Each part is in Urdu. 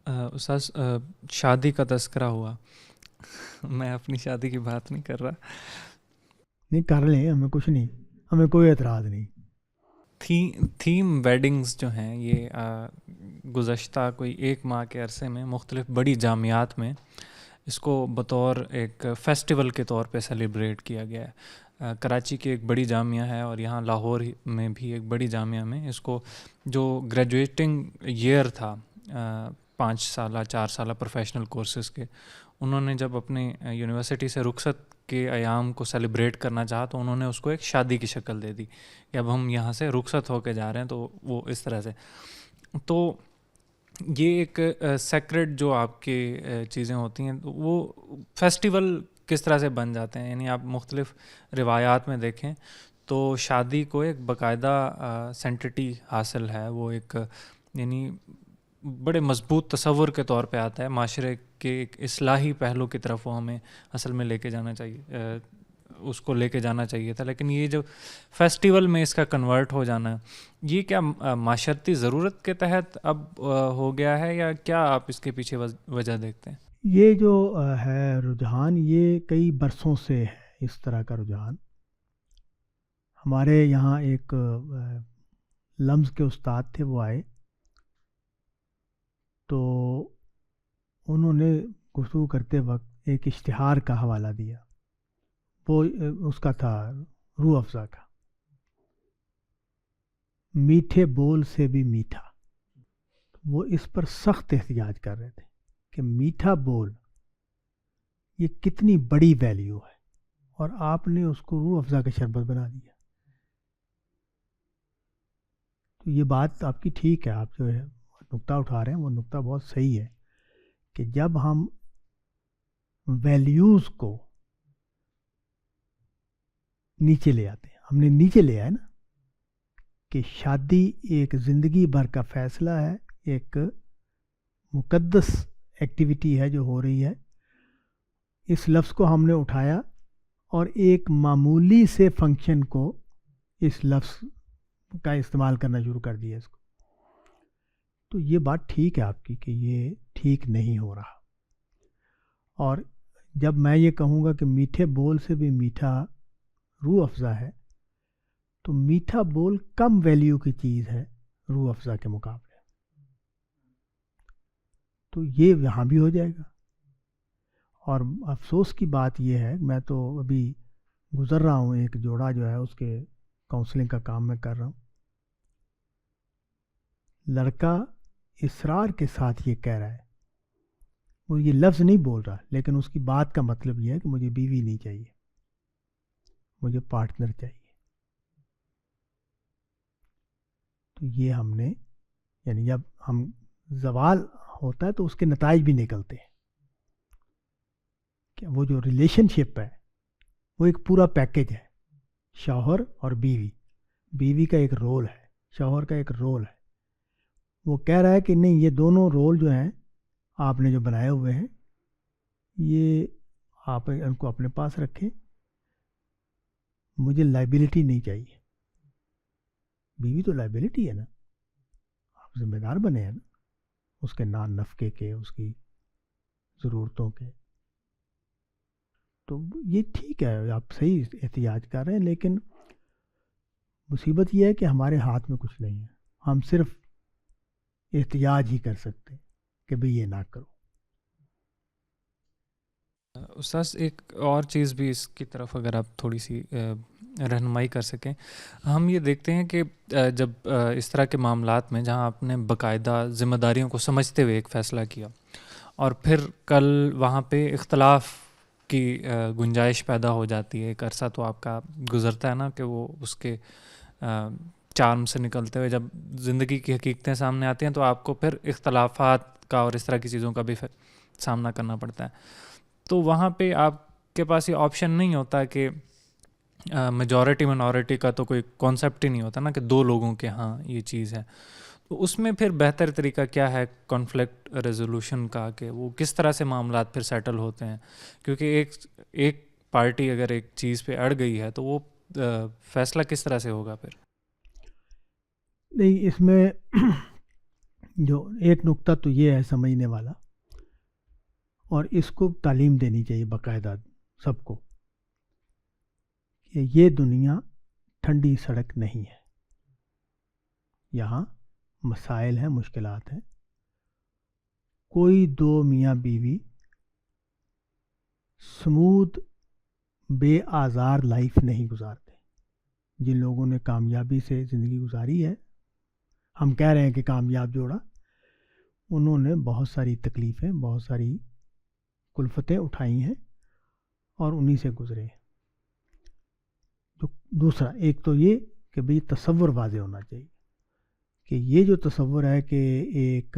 استاذ شادی کا تذکرہ ہوا. میں اپنی شادی کی بات نہیں کر رہا. نہیں کر لیں، ہمیں کچھ نہیں، ہمیں کوئی اعتراض نہیں. تھیم ویڈنگز جو ہیں یہ گزشتہ کوئی 1 ماہ کے عرصے میں مختلف بڑی جامعات میں اس کو بطور ایک فیسٹیول کے طور پہ سیلیبریٹ کیا گیا ہے. کراچی کی ایک بڑی جامعہ ہے اور یہاں لاہور میں بھی ایک بڑی جامعہ میں اس کو جو گریجویٹنگ ایئر تھا 5 سالہ 4 سالہ پروفیشنل کورسز کے، انہوں نے جب اپنے یونیورسٹی سے رخصت کے ایام کو سیلیبریٹ کرنا چاہا تو انہوں نے اس کو ایک شادی کی شکل دے دی کہ اب ہم یہاں سے رخصت ہو کے جا رہے ہیں. تو وہ اس طرح سے، تو یہ ایک سیکریٹ جو آپ کی چیزیں ہوتی ہیں وہ فیسٹیول کس طرح سے بن جاتے ہیں. یعنی آپ مختلف روایات میں دیکھیں تو شادی کو ایک باقاعدہ سینٹٹی حاصل ہے، وہ ایک یعنی بڑے مضبوط تصور کے طور پہ آتا ہے. معاشرے کے ایک اصلاحی پہلو کی طرف وہ ہمیں اصل میں لے کے جانا چاہیے، اس کو لے کے جانا چاہیے تھا. لیکن یہ جو فیسٹیول میں اس کا کنورٹ ہو جانا ہے، یہ کیا معاشرتی ضرورت کے تحت اب ہو گیا ہے یا کیا آپ اس کے پیچھے وجہ دیکھتے ہیں؟ یہ جو ہے رجحان، یہ کئی برسوں سے ہے اس طرح کا رجحان. ہمارے یہاں ایک لمز کے استاد تھے، وہ آئے تو انہوں نے گفتگو کرتے وقت ایک اشتہار کا حوالہ دیا. وہ اس کا تھا روح افزا کا، میٹھے بول سے بھی میٹھا. وہ اس پر سخت احتجاج کر رہے تھے کہ میٹھا بول یہ کتنی بڑی ویلیو ہے اور آپ نے اس کو روح افزا کا شربت بنا دیا. تو یہ بات آپ کی ٹھیک ہے، آپ جو ہے نقطہ اٹھا رہے ہیں وہ نقطہ بہت صحیح ہے کہ جب ہم ویلیوز کو نیچے لے آتے ہیں، ہم نے نیچے لے آیا نا کہ شادی ایک زندگی بھر کا فیصلہ ہے، ایک مقدس ایکٹیویٹی ہے جو ہو رہی ہے. اس لفظ کو ہم نے اٹھایا اور ایک معمولی سے فنکشن کو اس لفظ کا استعمال کرنا شروع کر دیا اس کو. تو یہ بات ٹھیک ہے آپ کی کہ یہ ٹھیک نہیں ہو رہا. اور جب میں یہ کہوں گا کہ میٹھے بول سے بھی میٹھا روح افزا ہے، تو میٹھا بول کم ویلیو کی چیز ہے روح افزا کے مقابلے. تو یہ یہاں بھی ہو جائے گا. اور افسوس کی بات یہ ہے، میں تو ابھی گزر رہا ہوں، ایک جوڑا جو ہے اس کے کاؤنسلنگ کا کام میں کر رہا ہوں. لڑکا اصرار کے ساتھ یہ کہہ رہا ہے، وہ یہ لفظ نہیں بول رہا لیکن اس کی بات کا مطلب یہ ہے کہ مجھے بیوی نہیں چاہیے، مجھے پارٹنر چاہیے. تو یہ ہم نے، یعنی جب ہم زوال ہوتا ہے تو اس کے نتائج بھی نکلتے ہیں کہ وہ جو ریلیشن شپ ہے وہ ایک پورا پیکج ہے. شوہر اور بیوی، بیوی کا ایک رول ہے، شوہر کا ایک رول ہے. وہ کہہ رہا ہے کہ نہیں، یہ دونوں رول جو ہیں آپ نے جو بنائے ہوئے ہیں یہ آپ ان کو اپنے پاس رکھیں، مجھے لائبلٹی نہیں چاہیے. بیوی تو لائبلٹی ہے نا، آپ ذمہ دار بنے ہیں نا اس کے نان نفقے کے، اس کی ضرورتوں کے. تو یہ ٹھیک ہے، آپ صحیح احتجاج کر رہے ہیں، لیکن مصیبت یہ ہے کہ ہمارے ہاتھ میں کچھ نہیں ہے. ہم صرف احتجاج ہی کر سکتے ہیں کہ بھئی یہ نہ کرو. استاذ ایک اور چیز بھی اس کی طرف اگر آپ تھوڑی سی رہنمائی کر سکیں. ہم یہ دیکھتے ہیں کہ جب اس طرح کے معاملات میں جہاں آپ نے باقاعدہ ذمہ داریوں کو سمجھتے ہوئے ایک فیصلہ کیا اور پھر کل وہاں پہ اختلاف کی گنجائش پیدا ہو جاتی ہے، ایک عرصہ تو آپ کا گزرتا ہے نا کہ وہ اس کے چارم سے نکلتے ہوئے جب زندگی کی حقیقتیں سامنے آتی ہیں تو آپ کو پھر اختلافات کا اور اس طرح کی چیزوں کا بھی سامنا کرنا پڑتا ہے. تو وہاں پہ آپ کے پاس یہ آپشن نہیں ہوتا کہ میجورٹی منورٹی کا تو کوئی کانسیپٹ ہی نہیں ہوتا نا کہ 2 لوگوں کے ہاں یہ چیز ہے. تو اس میں پھر بہتر طریقہ کیا ہے کانفلکٹ ریزولوشن کا، کہ وہ کس طرح سے معاملات پھر سیٹل ہوتے ہیں؟ کیونکہ ایک پارٹی اگر ایک چیز پہ اڑ گئی ہے تو وہ فیصلہ کس طرح سے ہوگا پھر؟ نہیں، اس میں جو ایک نقطہ تو یہ ہے سمجھنے والا، اور اس کو تعلیم دینی چاہیے باقاعدہ سب کو، کہ یہ دنیا ٹھنڈی سڑک نہیں ہے، یہاں مسائل ہیں، مشکلات ہیں. کوئی دو میاں بیوی سموتھ بے آزار لائف نہیں گزارتے. جن لوگوں نے کامیابی سے زندگی گزاری ہے، ہم کہہ رہے ہیں کہ کامیاب جوڑا، انہوں نے بہت ساری تکلیفیں، بہت ساری کلفتیں اٹھائی ہیں اور انہی سے گزرے ہیں. تو دوسرا ایک تو یہ کہ بھئی تصور واضح ہونا چاہیے کہ یہ جو تصور ہے کہ ایک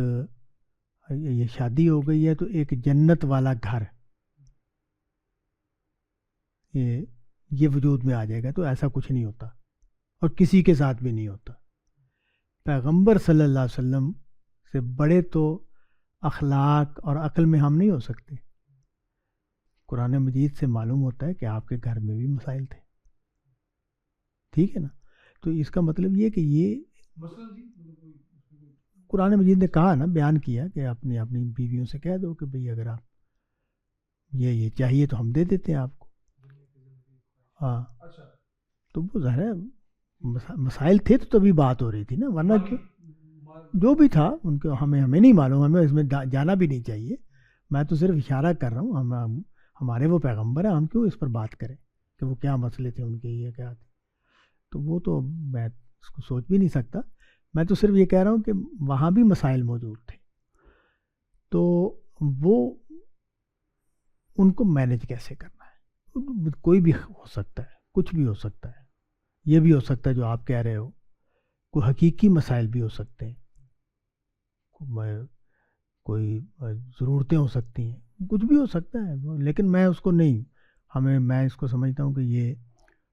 یہ شادی ہو گئی ہے تو ایک جنت والا گھر یہ وجود میں آ جائے گا، تو ایسا کچھ نہیں ہوتا، اور کسی کے ساتھ بھی نہیں ہوتا. پیغمبر صلی اللہ علیہ وسلم سے بڑے تو اخلاق اور عقل میں ہم نہیں ہو سکتے. قرآن مجید سے معلوم ہوتا ہے کہ آپ کے گھر میں بھی مسائل تھے، ٹھیک ہے نا. تو اس کا مطلب یہ کہ یہ قرآن مجید نے کہا نا، بیان کیا کہ اپنی بیویوں سے کہہ دو کہ بھئی اگر آپ یہ چاہیے تو ہم دے دیتے ہیں آپ کو. ہاں، تو وہ ظاہر ہے مسائل تھے تو تبھی بات ہو رہی تھی نا، ورنہ جو بھی تھا ان کو ہمیں نہیں معلوم، ہمیں اس میں جانا بھی نہیں چاہیے. میں تو صرف اشارہ کر رہا ہوں، ہمارے وہ پیغمبر ہیں، ہم کیوں اس پر بات کریں کہ وہ کیا مسئلے تھے ان کے، یہ کیا تھے. تو وہ تو میں اس کو سوچ بھی نہیں سکتا. میں تو صرف یہ کہہ رہا ہوں کہ وہاں بھی مسائل موجود تھے، تو وہ ان کو مینج کیسے کرنا ہے. کوئی بھی ہو سکتا ہے، کچھ بھی ہو سکتا ہے. یہ بھی ہو سکتا ہے جو آپ کہہ رہے ہو، کوئی حقیقی مسائل بھی ہو سکتے ہیں، کوئی ضرورتیں ہو سکتی ہیں، کچھ بھی ہو سکتا ہے. لیکن میں اس کو نہیں، میں اس کو سمجھتا ہوں کہ یہ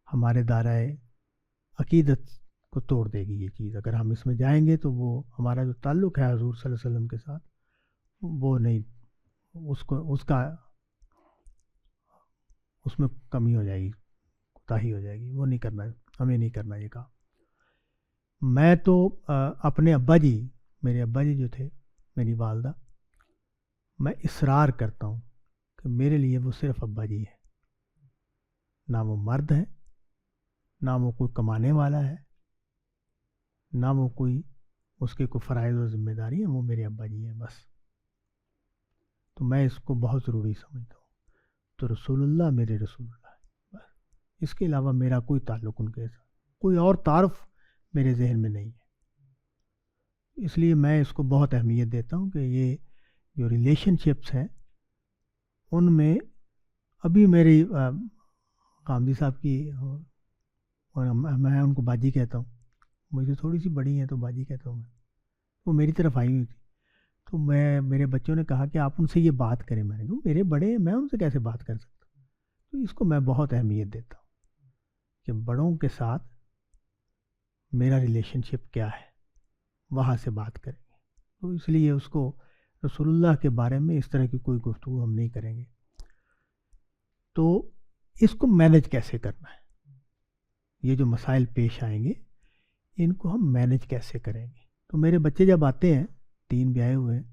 ہمارے دائرۂ عقیدت کو توڑ دے گی یہ چیز. اگر ہم اس میں جائیں گے تو وہ ہمارا جو تعلق ہے حضور صلی اللہ علیہ وسلم کے ساتھ، وہ نہیں، اس میں کمی ہو جائے گی، کوتاہی ہو جائے گی. وہ نہیں کرنا، ہمیں نہیں کرنا یہ کام. میں تو اپنے میرے ابا جی جو تھے، میری والدہ، میں اصرار کرتا ہوں کہ میرے لیے وہ صرف ابا جی ہے. نہ وہ مرد ہے، نہ وہ کوئی کمانے والا ہے، نہ وہ کوئی اس کے کوئی فرائض و ذمہ داری ہے. وہ میرے ابا جی ہیں بس. تو میں اس کو بہت ضروری سمجھتا ہوں. تو رسول اللہ میرے رسول اللہ ہے بس. اس کے علاوہ میرا کوئی تعلق ان کے ساتھ، کوئی اور تعارف میرے ذہن میں نہیں ہے. اس لیے میں اس کو بہت اہمیت دیتا ہوں کہ یہ جو ریلیشن شپس ہیں ان میں ابھی میری قامدی صاحب کی، اور میں ان کو باجی کہتا ہوں، مجھے تھوڑی سی بڑی ہیں تو باجی کہتا ہوں میں. وہ میری طرف آئی ہوئی تھی، تو میرے بچوں نے کہا کہ آپ ان سے یہ بات کریں. میں نے کہا میرے بڑے ہیں، میں ان سے کیسے بات کر سکتا ہوں. تو اس کو میں بہت اہمیت دیتا ہوں کہ بڑوں کے ساتھ میرا ریلیشن شپ کیا ہے، وہاں سے بات کریں گے. تو اس لیے اس کو رسول اللہ کے بارے میں اس طرح کی کوئی گفتگو ہم نہیں کریں گے. تو اس کو مینج کیسے کرنا ہے، یہ جو مسائل پیش آئیں گے ان کو ہم مینج کیسے کریں گے. تو میرے بچے جب آتے ہیں، 3 بیاہے ہوئے ہیں،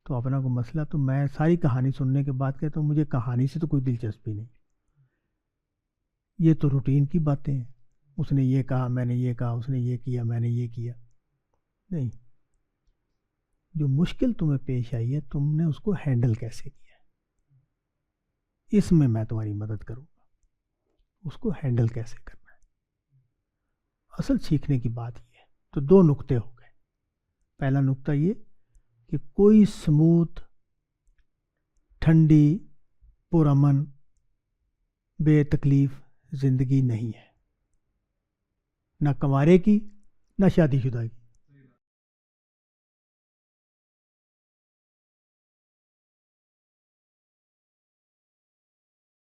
تو اپنا کوئی مسئلہ، تو میں ساری کہانی سننے کے بعد کہتا ہوں مجھے کہانی سے تو کوئی دلچسپی نہیں، یہ تو روٹین کی باتیں ہیں. اس نے یہ کہا، میں نے یہ کہا، اس نے یہ کیا، میں نے یہ کیا. نہیں، جو مشکل تمہیں پیش آئی ہے تم نے اس کو ہینڈل کیسے کیا، اس میں تمہاری مدد کروں گا. اس کو ہینڈل کیسے کرنا ہے، اصل سیکھنے کی بات یہ ہے. تو 2 نقطے ہو گئے. پہلا نقطہ یہ کہ کوئی سموتھ، ٹھنڈی، پرامن، بے تکلیف زندگی نہیں ہے، نہ کنوارے کی، نہ شادی شدہ کی.